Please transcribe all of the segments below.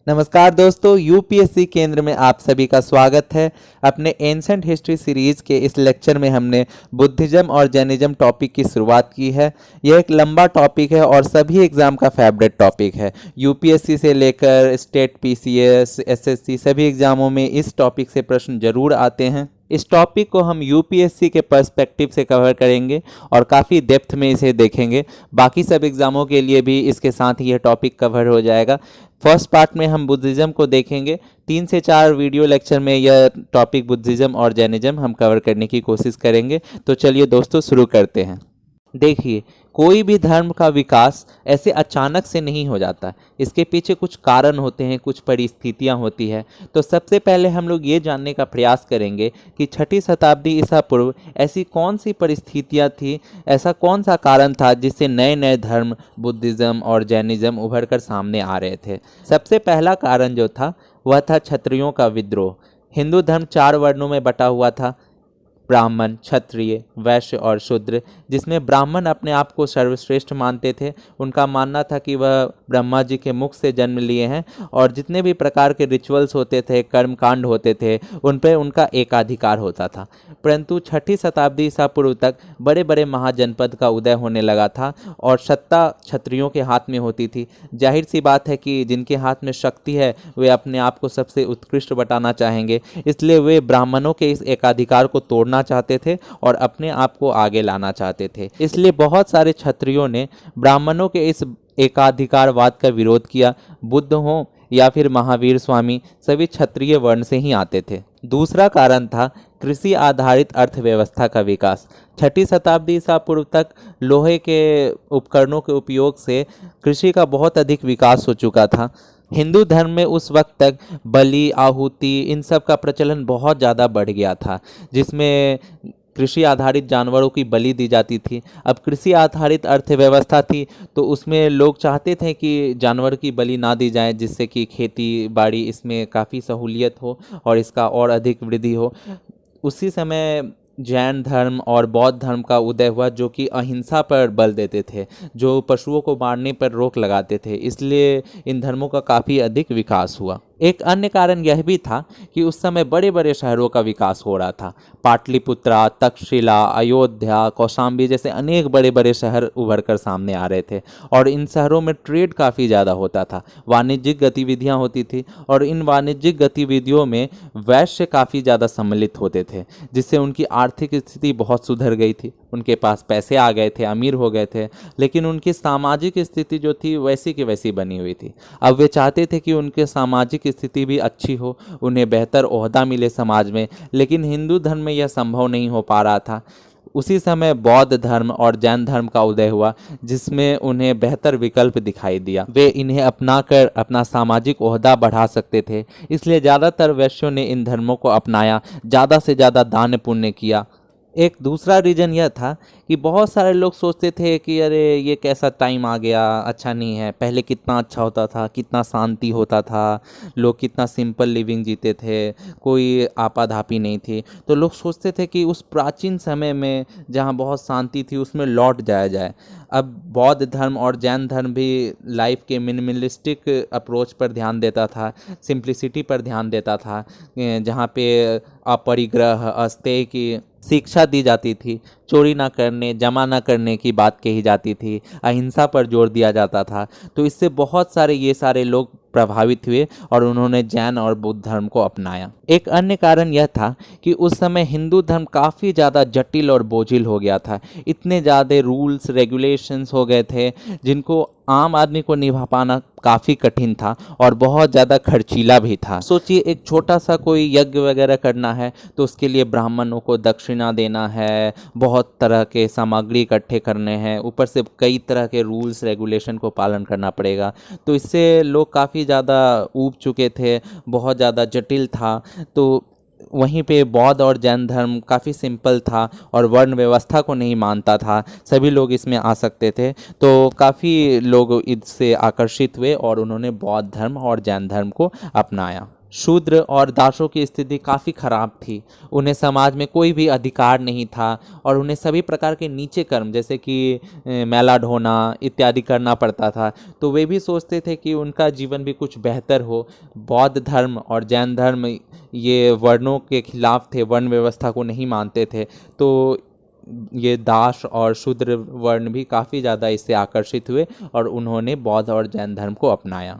नमस्कार दोस्तों, यूपीएससी केंद्र में आप सभी का स्वागत है। अपने एंसेंट हिस्ट्री सीरीज के इस लेक्चर में हमने बुद्धिज्म और जैनिज्म टॉपिक की शुरुआत की है। यह एक लंबा टॉपिक है और सभी एग्जाम का फेवरेट टॉपिक है। यूपीएससी से लेकर स्टेट पीसीएस, एसएससी सभी एग्जामों में इस टॉपिक से प्रश्न जरूर आते हैं। इस टॉपिक को हम यूपीएससी के पर्सपेक्टिव से कवर करेंगे और काफ़ी डेप्थ में इसे देखेंगे। बाकी सब एग्ज़ामों के लिए भी इसके साथ ही यह टॉपिक कवर हो जाएगा। फर्स्ट पार्ट में हम बुद्धिज़्म को देखेंगे। 3 से 4 वीडियो लेक्चर में यह टॉपिक बुद्धिज़्म और जैनिज्म हम कवर करने की कोशिश करेंगे। तो चलिए दोस्तों शुरू करते हैं। देखिए, कोई भी धर्म का विकास ऐसे अचानक से नहीं हो जाता। इसके पीछे कुछ कारण होते हैं, कुछ परिस्थितियां होती है। तो सबसे पहले हम लोग ये जानने का प्रयास करेंगे कि 6ठी शताब्दी ईसा पूर्व ऐसी कौन सी परिस्थितियां थी, ऐसा कौन सा कारण था जिससे नए नए धर्म बुद्धिज़्म और जैनिज्म उभर कर सामने आ रहे थे। सबसे पहला कारण जो था वह था क्षत्रियों का विद्रोह। हिंदू धर्म 4 वर्णों में बटा हुआ था, ब्राह्मण, क्षत्रिय, वैश्य और शूद्र, जिसमें ब्राह्मण अपने आप को सर्वश्रेष्ठ मानते थे। उनका मानना था कि वह ब्रह्मा जी के मुख से जन्म लिए हैं और जितने भी प्रकार के रिचुअल्स होते थे, कर्म कांड होते थे, उन पर उनका एकाधिकार होता था। परंतु 6ठी शताब्दी ईसा पूर्व तक बड़े बड़े महाजनपद का उदय होने लगा था और सत्ता क्षत्रियों के हाथ में होती थी। जाहिर सी बात है कि जिनके हाथ में शक्ति है वे अपने आप को सबसे उत्कृष्ट बताना चाहेंगे, इसलिए वे ब्राह्मणों के इस एकाधिकार को तोड़ना चाहते थे और अपने आप को आगे लाना चाहते थे। इसलिए बहुत सारे क्षत्रियों ने ब्राह्मणों के इस एकाधिकारवाद का विरोध किया। बुद्ध हो या फिर महावीर स्वामी, सभी क्षत्रिय वर्ण से ही आते थे। दूसरा कारण था कृषि आधारित अर्थव्यवस्था का विकास। 6ठी शताब्दी ईसा पूर्व तक लोहे के उपकरणों के उपयोग से कृषि का बहुत अधिक विकास हो चुका था। हिंदू धर्म में उस वक्त तक बलि, आहुति, इन सब का प्रचलन बहुत ज़्यादा बढ़ गया था, जिसमें कृषि आधारित जानवरों की बलि दी जाती थी। अब कृषि आधारित अर्थव्यवस्था थी तो उसमें लोग चाहते थे कि जानवर की बलि ना दी जाए, जिससे कि खेती बाड़ी इसमें काफ़ी सहूलियत हो और इसका और अधिक वृद्धि हो। उसी समय जैन धर्म और बौद्ध धर्म का उदय हुआ, जो कि अहिंसा पर बल देते थे, जो पशुओं को मारने पर रोक लगाते थे। इसलिए इन धर्मों का काफ़ी अधिक विकास हुआ। एक अन्य कारण यह भी था कि उस समय बड़े बड़े शहरों का विकास हो रहा था। पाटलिपुत्रा, तक्षशिला, अयोध्या, कौशाम्बी जैसे अनेक बड़े बड़े शहर उभर कर सामने आ रहे थे और इन शहरों में ट्रेड काफ़ी ज़्यादा होता था, वाणिज्यिक गतिविधियां होती थी और इन वाणिज्यिक गतिविधियों में वैश्य काफ़ी ज़्यादा सम्मिलित होते थे, जिससे उनकी आर्थिक स्थिति बहुत सुधर गई थी। उनके पास पैसे आ गए थे, अमीर हो गए थे, लेकिन उनकी सामाजिक स्थिति जो थी वैसी की वैसी बनी हुई थी। अब वे चाहते थे कि उनके सामाजिक स्थिति भी अच्छी हो, उन्हें बेहतर ओहदा मिले समाज में, लेकिन हिंदू धर्म में यह संभव नहीं हो पा रहा था। उसी समय बौद्ध धर्म और जैन धर्म का उदय हुआ, जिसमें उन्हें बेहतर विकल्प दिखाई दिया। वे इन्हें अपनाकर अपना सामाजिक ओहदा बढ़ा सकते थे, इसलिए ज़्यादातर वैश्यों ने इन धर्मों को अपनाया, ज़्यादा से ज़्यादा दान पुण्य किया। एक दूसरा रीज़न यह था कि बहुत सारे लोग सोचते थे कि अरे ये कैसा टाइम आ गया, अच्छा नहीं है। पहले कितना अच्छा होता था, कितना शांति होता था, लोग कितना सिंपल लिविंग जीते थे, कोई आपाधापी नहीं थी। तो लोग सोचते थे कि उस प्राचीन समय में जहाँ बहुत शांति थी उसमें लौट जाया जाए। अब बौद्ध धर्म और जैन धर्म भी लाइफ के मिनिमलिस्टिक अप्रोच पर ध्यान देता था, सिंप्लिसिटी पर ध्यान देता था, जहाँ पे अपरिग्रह, अस्तेय की शिक्षा दी जाती थी, चोरी ना करने, जमा ना करने की बात कही जाती थी, अहिंसा पर जोर दिया जाता था। तो इससे बहुत सारे ये सारे लोग प्रभावित हुए और उन्होंने जैन और बुद्ध धर्म को अपनाया। एक अन्य कारण यह था कि उस समय हिंदू धर्म काफ़ी ज़्यादा जटिल और बोझिल हो गया था। इतने ज़्यादा रूल्स रेगुलेशंस हो गए थे जिनको आम आदमी को निभा पाना काफ़ी कठिन था और बहुत ज़्यादा खर्चीला भी था। सोचिए, एक छोटा सा कोई यज्ञ वगैरह करना है तो उसके लिए ब्राह्मणों को दक्षिणा देना है, बहुत तरह के सामग्री इकट्ठे करने हैं, ऊपर से कई तरह के रूल्स रेगुलेशन को पालन करना पड़ेगा। तो इससे लोग काफ़ी ज़्यादा ऊब चुके थे, बहुत ज़्यादा जटिल था। तो वहीं पे बौद्ध और जैन धर्म काफ़ी सिंपल था और वर्ण व्यवस्था को नहीं मानता था, सभी लोग इसमें आ सकते थे। तो काफ़ी लोग इससे आकर्षित हुए और उन्होंने बौद्ध धर्म और जैन धर्म को अपनाया। शूद्र और दासों की स्थिति काफ़ी खराब थी। उन्हें समाज में कोई भी अधिकार नहीं था और उन्हें सभी प्रकार के नीचे कर्म जैसे कि मैला ढोना इत्यादि करना पड़ता था। तो वे भी सोचते थे कि उनका जीवन भी कुछ बेहतर हो। बौद्ध धर्म और जैन धर्म ये वर्णों के खिलाफ थे, वर्ण व्यवस्था को नहीं मानते थे। तो ये दास और शूद्र वर्ण भी काफ़ी ज़्यादा इससे आकर्षित हुए और उन्होंने बौद्ध और जैन धर्म को अपनाया।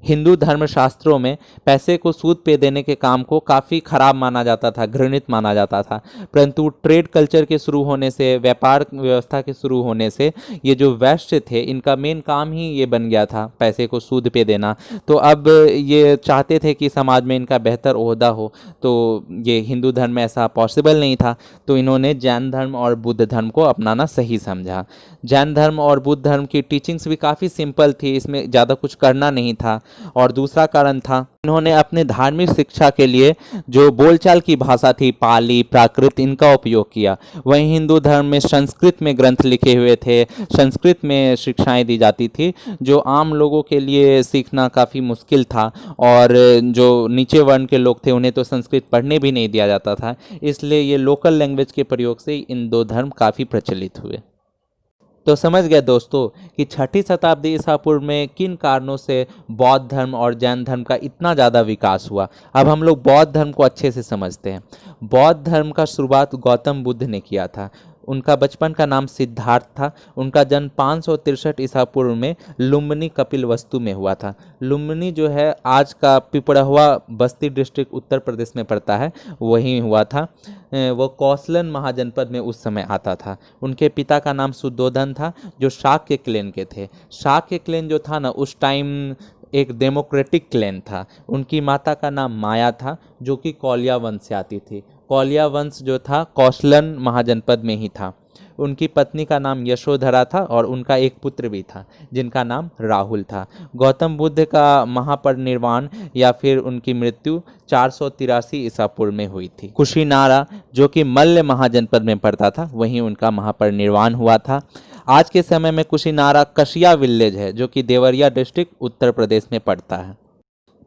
हिंदू धर्मशास्त्रों में पैसे को सूद पे देने के काम को काफ़ी खराब माना जाता था, घृणित माना जाता था। परंतु ट्रेड कल्चर के शुरू होने से, व्यापार व्यवस्था के शुरू होने से ये जो वैश्य थे इनका मेन काम ही ये बन गया था, पैसे को सूद पे देना। तो अब ये चाहते थे कि समाज में इनका बेहतर ओहदा हो, तो ये हिंदू धर्म में ऐसा पॉसिबल नहीं था। तो इन्होंने जैन धर्म और बुद्ध धर्म को अपनाना सही समझा। जैन धर्म और बुद्ध धर्म की टीचिंग्स भी काफ़ी सिंपल थी, इसमें ज़्यादा कुछ करना नहीं था। और दूसरा कारण था, इन्होंने अपने धार्मिक शिक्षा के लिए जो बोलचाल की भाषा थी, पाली, प्राकृत, इनका उपयोग किया। वहीं हिंदू धर्म में संस्कृत में ग्रंथ लिखे हुए थे, संस्कृत में शिक्षाएं दी जाती थी, जो आम लोगों के लिए सीखना काफ़ी मुश्किल था। और जो नीचे वर्ण के लोग थे उन्हें तो संस्कृत पढ़ने भी नहीं दिया जाता था। इसलिए ये लोकल लैंग्वेज के प्रयोग से इन दो धर्म काफ़ी प्रचलित हुए। तो समझ गए दोस्तों कि 6ठी शताब्दी ईसा पूर्व में किन कारणों से बौद्ध धर्म और जैन धर्म का इतना ज़्यादा विकास हुआ। अब हम लोग बौद्ध धर्म को अच्छे से समझते हैं। बौद्ध धर्म का शुरुआत गौतम बुद्ध ने किया था। उनका बचपन का नाम सिद्धार्थ था। उनका जन्म 563 ईसा पूर्व में लुम्बिनी कपिलवस्तु में हुआ था। लुम्बिनी जो है आज का पिपरहुआ बस्ती डिस्ट्रिक्ट उत्तर प्रदेश में पड़ता है, वहीं हुआ था। वो कौशलन महाजनपद में उस समय आता था। उनके पिता का नाम सुद्धोधन था, जो शाक्य क्लैन के थे। शाक्य क्लैन जो था ना, उस टाइम एक डेमोक्रेटिक क्लैन था। उनकी माता का नाम माया था, जो कि कौलिया वंश से आती थी। कौलिया वंश जो था कौशलन महाजनपद में ही था। उनकी पत्नी का नाम यशोधरा था और उनका एक पुत्र भी था जिनका नाम राहुल था। गौतम बुद्ध का महापरिनिर्वाण या फिर उनकी मृत्यु 483 ईसा पूर्व में हुई थी। कुशीनारा जो कि मल्ल महाजनपद में पड़ता था, वहीं उनका महापरिनिर्वाण हुआ था। आज के समय में कुशीनारा कशिया विलेज है, जो कि देवरिया डिस्ट्रिक्ट उत्तर प्रदेश में पड़ता है।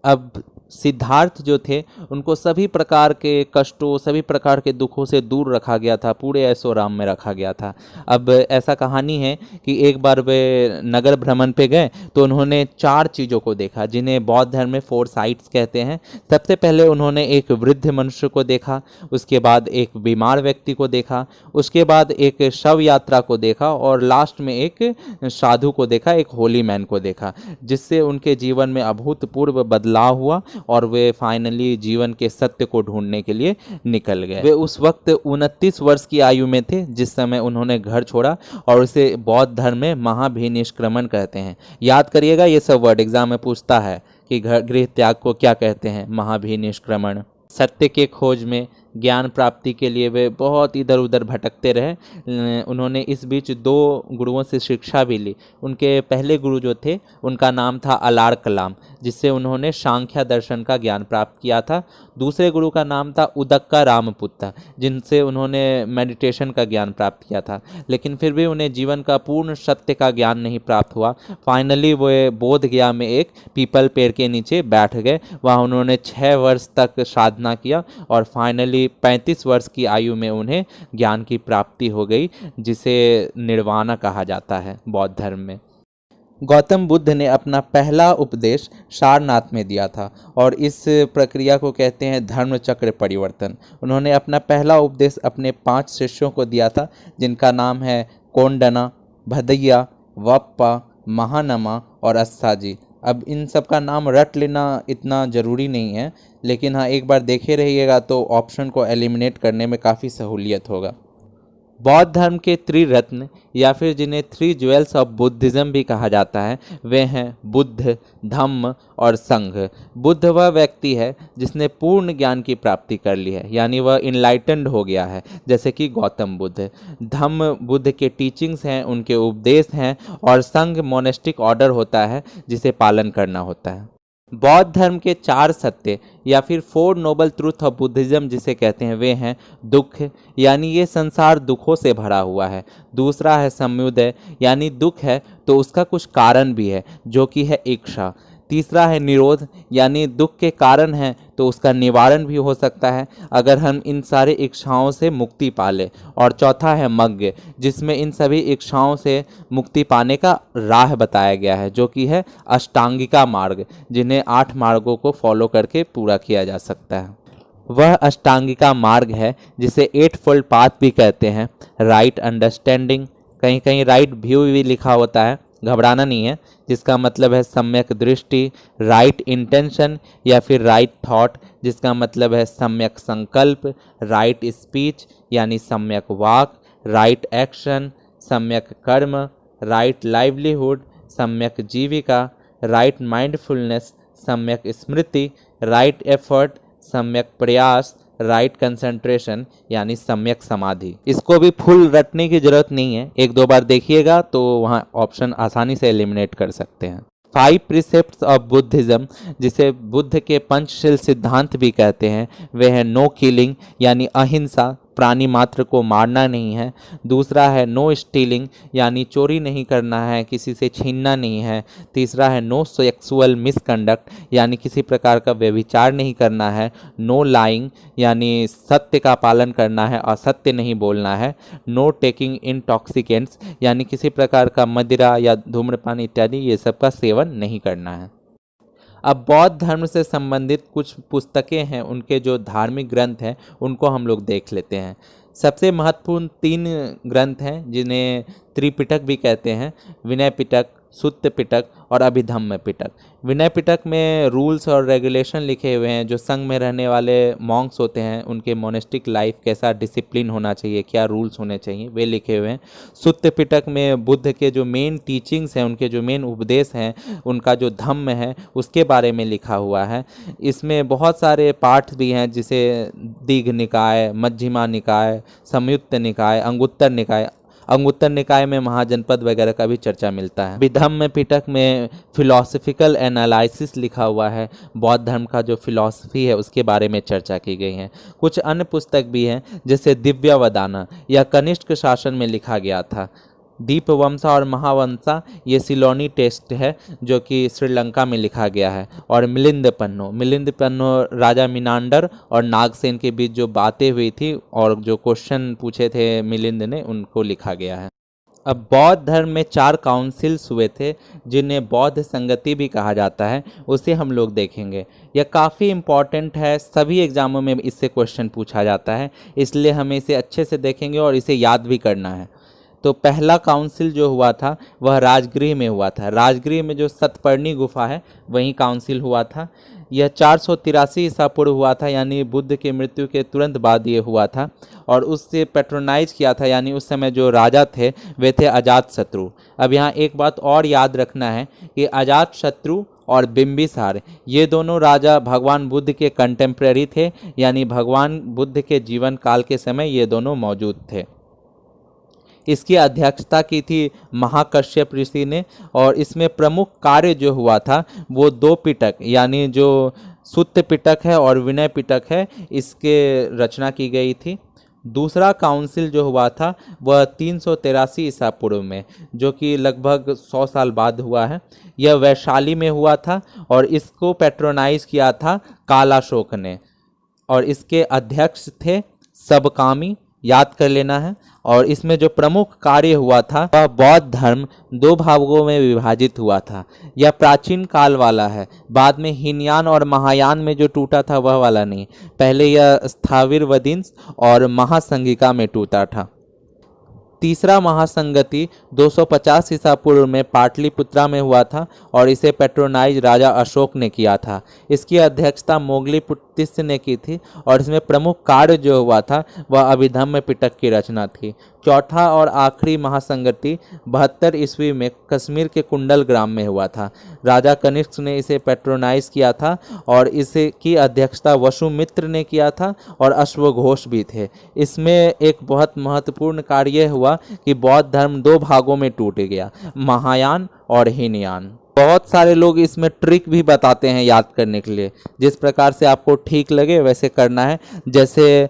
अब सिद्धार्थ जो थे उनको सभी प्रकार के कष्टों, सभी प्रकार के दुखों से दूर रखा गया था, पूरे ऐशोआराम में रखा गया था। अब ऐसा कहानी है कि एक बार वे नगर भ्रमण पे गए तो उन्होंने 4 चीज़ों को देखा, जिन्हें बौद्ध धर्म में 4 साइट्स कहते हैं। सबसे पहले उन्होंने एक वृद्ध मनुष्य को देखा, उसके बाद एक बीमार व्यक्ति को देखा, उसके बाद एक शव यात्रा को देखा और लास्ट में एक साधु को देखा, एक होली मैन को देखा, जिससे उनके जीवन में अभूतपूर्व बदलाव हुआ और वे फाइनली जीवन के सत्य को ढूंढने के लिए निकल गए। वे उस वक्त 29 वर्ष की आयु में थे जिस समय उन्होंने घर छोड़ा और उसे बौद्ध धर्म में महाभिनिष्क्रमण कहते हैं। याद करिएगा, ये सब वर्ड एग्जाम में पूछता है कि गृह त्याग को क्या कहते हैं, महाभिनिष्क्रमण। सत्य के खोज में, ज्ञान प्राप्ति के लिए वे बहुत इधर उधर भटकते रहे। उन्होंने इस बीच 2 गुरुओं से शिक्षा भी ली। उनके पहले गुरु जो थे उनका नाम था अलार कलाम, जिससे उन्होंने सांख्य दर्शन का ज्ञान प्राप्त किया था। दूसरे गुरु का नाम था उदक्का रामपुत्ता, जिनसे उन्होंने मेडिटेशन का ज्ञान प्राप्त किया था। लेकिन फिर भी उन्हें जीवन का पूर्ण सत्य का ज्ञान नहीं प्राप्त हुआ। फाइनली वे बोध गया में एक पीपल पेड़ के नीचे बैठ गए। वहाँ उन्होंने 6 वर्ष तक साधना किया और फाइनली 35 वर्ष की आयु में उन्हें ज्ञान की प्राप्ति हो गई, जिसे निर्वाणा कहा जाता है बौद्ध धर्म में। गौतम बुद्ध ने अपना पहला उपदेश सारनाथ में दिया था और इस प्रक्रिया को कहते हैं धर्म चक्र परिवर्तन। उन्होंने अपना पहला उपदेश अपने 5 शिष्यों को दिया था, जिनका नाम है कोंडना, भदैया, वप्पा, महानमा और अस्साजी। अब इन सब का नाम रट लेना इतना ज़रूरी नहीं है, लेकिन हाँ एक बार देखे रहिएगा तो ऑप्शन को एलिमिनेट करने में काफ़ी सहूलियत होगा। बौद्ध धर्म के त्रिरत्न या फिर जिन्हें 3 ज्वेल्स ऑफ बुद्धिज़्म भी कहा जाता है, वे हैं बुद्ध, धम्म और संघ। बुद्ध वह व्यक्ति है जिसने पूर्ण ज्ञान की प्राप्ति कर ली है, यानी वह इनलाइटेंड हो गया है, जैसे कि गौतम बुद्ध। धम्म बुद्ध के टीचिंग्स हैं, उनके उपदेश हैं। और संघ मोनेस्टिक ऑर्डर होता है जिसे पालन करना होता है। बौद्ध धर्म के 4 सत्य या फिर 4 नोबल ट्रूथ ऑफ बुद्धिज्म जिसे कहते हैं, वे हैं दुख, यानी ये संसार दुखों से भरा हुआ है। दूसरा है सम्युदय, यानी दुख है तो उसका कुछ कारण भी है, जो कि है इच्छा। तीसरा है निरोध, यानी दुख के कारण है तो उसका निवारण भी हो सकता है अगर हम इन सारे इच्छाओं से मुक्ति पा लें। और चौथा है मग्ग, जिसमें इन सभी इच्छाओं से मुक्ति पाने का राह बताया गया है, जो कि है अष्टांगिका मार्ग, जिन्हें 8 मार्गों को फॉलो करके पूरा किया जा सकता है। वह अष्टांगिका मार्ग है जिसे 8 पाथ भी कहते हैं। राइट अंडरस्टैंडिंग, कहीं कहीं राइट व्यू भी लिखा होता है, घबराना नहीं है, जिसका मतलब है सम्यक दृष्टि। राइट इंटेंशन या फिर राइट थॉट, जिसका मतलब है सम्यक संकल्प। राइट स्पीच यानी सम्यक वाक। राइट एक्शन, सम्यक कर्म। राइट लाइवलीहुड, सम्यक जीविका। राइट माइंडफुलनेस, सम्यक स्मृति। राइट एफर्ट, सम्यक प्रयास। राइट कंसंट्रेशन यानी सम्यक समाधि। इसको भी फुल रटने की जरूरत नहीं है, 1-2 बार देखिएगा तो वहाँ ऑप्शन आसानी से एलिमिनेट कर सकते हैं। 5 प्रिसेप्ट्स ऑफ बुद्धिज्म, जिसे बुद्ध के पंचशील सिद्धांत भी कहते हैं, वे है नो किलिंग यानी अहिंसा, प्राणी मात्र को मारना नहीं है। दूसरा है नो स्टीलिंग यानी चोरी नहीं करना है, किसी से छीनना नहीं है। तीसरा है नो सेक्सुअल मिसकंडक्ट यानी किसी प्रकार का व्यभिचार नहीं करना है। नो लाइंग यानी सत्य का पालन करना है, असत्य नहीं बोलना है। नो टेकिंग इंटॉक्सिकेंट्स यानी किसी प्रकार का मदिरा या धूम्रपान इत्यादि ये सब का सेवन नहीं करना है। अब बौद्ध धर्म से संबंधित कुछ पुस्तकें हैं, उनके जो धार्मिक ग्रंथ हैं उनको हम लोग देख लेते हैं। सबसे महत्वपूर्ण 3 ग्रंथ हैं जिन्हें त्रिपिटक भी कहते हैं, विनय पिटक, सुत्त पिटक और अभिधम्म पिटक। विनय पिटक में रूल्स और रेगुलेशन लिखे हुए हैं, जो संघ में रहने वाले मॉन्क्स होते हैं उनके मोनेस्टिक लाइफ कैसा डिसिप्लिन होना चाहिए, क्या रूल्स होने चाहिए, वे लिखे हुए हैं। सुत्त पिटक में बुद्ध के जो मेन टीचिंग्स हैं, उनके जो मेन उपदेश हैं, उनका जो धम्म है उसके बारे में लिखा हुआ है। इसमें बहुत सारे पाठ भी हैं, जिसे दीघ निकाय, मध्यमा निकाय, संयुक्त निकाय, अंगुत्तर निकाय। अंगुत्तर निकाय में महाजनपद वगैरह का भी चर्चा मिलता है। विधम्म पिटक में फिलॉसफिकल एनालिसिस लिखा हुआ है, बौद्ध धर्म का जो फिलॉसफी है उसके बारे में चर्चा की गई है। कुछ अन्य पुस्तक भी हैं, जैसे दिव्यावदाना या कनिष्क शासन में लिखा गया था। दीपवंसा और महावंसा ये सिलोनी टेक्स्ट है, जो कि श्रीलंका में लिखा गया है। और मिलिंद पन्नो राजा मिनांडर और नागसेन के बीच जो बातें हुई थी और जो क्वेश्चन पूछे थे मिलिंद ने, उनको लिखा गया है। अब बौद्ध धर्म में 4 काउंसिल्स हुए थे, जिन्हें बौद्ध संगति भी कहा जाता है, उसे हम लोग देखेंगे। यह काफ़ी इम्पॉर्टेंट है, सभी एग्जामों में इससे क्वेश्चन पूछा जाता है, इसलिए हमें इसे अच्छे से देखेंगे और इसे याद भी करना है। तो पहला काउंसिल जो हुआ था वह राजगृह में हुआ था। राजगृह में जो सतपर्णी गुफा है वहीं काउंसिल हुआ था। यह 483 ईसा पूर्व हुआ था, यानी बुद्ध के मृत्यु के तुरंत बाद ये हुआ था। और उससे पैट्रोनाइज किया था, यानी उस समय जो राजा थे वे थे अजातशत्रु। अब यहाँ एक बात और याद रखना है कि अजातशत्रु और बिंबिसार ये दोनों राजा भगवान बुद्ध के कंटेम्प्रेरी थे, यानी भगवान बुद्ध के जीवन काल के समय ये दोनों मौजूद थे। इसकी अध्यक्षता की थी महाकश्यप ऋषि ने, और इसमें प्रमुख कार्य जो हुआ था वो 2 पिटक यानी जो सुत्त पिटक है और विनय पिटक है, इसके रचना की गई थी। दूसरा काउंसिल जो हुआ था वह 383 ईसा पूर्व में, जो कि लगभग 100 साल बाद हुआ है। यह वैशाली में हुआ था और इसको पैट्रोनाइज किया था कालाशोक ने, और इसके अध्यक्ष थे सबकामी, याद कर लेना है। और इसमें जो प्रमुख कार्य हुआ था वह बौद्ध धर्म 2 भागों में विभाजित हुआ था। यह प्राचीन काल वाला है, बाद में हीनयान और महायान में जो टूटा था वह वाला नहीं। पहले यह स्थाविरवदिंस और महासंगिका में टूटा था। तीसरा महासंगति 250 ईसा पूर्व में पाटलिपुत्रा में हुआ था और इसे पैट्रोनाइज राजा अशोक ने किया था। इसकी अध्यक्षता मोगलीपुत्तिस्य ने की थी और इसमें प्रमुख कार्य जो हुआ था वह अभिधम्म पिटक की रचना थी। चौथा और आखिरी महासंगति 72 ईस्वी में कश्मीर के कुंडल ग्राम में हुआ था। राजा कनिष्क ने इसे पैट्रोनाइज किया था और इसे की अध्यक्षता वसुमित्र ने किया था और अश्वघोष भी थे। इसमें एक बहुत महत्वपूर्ण कार्य हुआ कि बौद्ध धर्म 2 भागों में टूट गया, महायान और हीनयान। बहुत सारे लोग इसमें ट्रिक भी बताते हैं याद करने के लिए, जिस प्रकार से आपको ठीक लगे वैसे करना है। जैसे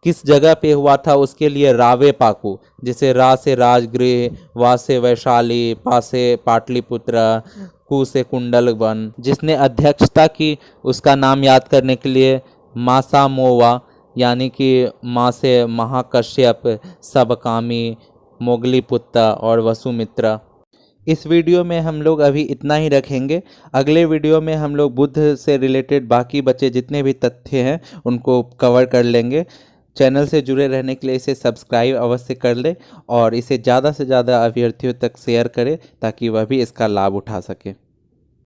किस जगह पे हुआ था उसके लिए रावे पाकू, जैसे रा से राजगृह, वा से वैशाली, पा से पाटलिपुत्र, कु से कुंडलवन। जिसने अध्यक्षता की उसका नाम याद करने के लिए मासामोवा, यानी कि माँ से महाकश्यप, सबकामी, मोगलीपुत्र और वसुमित्रा। इस वीडियो में हम लोग अभी इतना ही रखेंगे। अगले वीडियो में हम लोग बुद्ध से रिलेटेड बाकी बचे जितने भी तथ्य हैं उनको कवर कर लेंगे। चैनल से जुड़े रहने के लिए इसे सब्सक्राइब अवश्य कर ले और इसे ज़्यादा से ज़्यादा अभ्यर्थियों तक शेयर करें ताकि वह भी इसका लाभ उठा सके।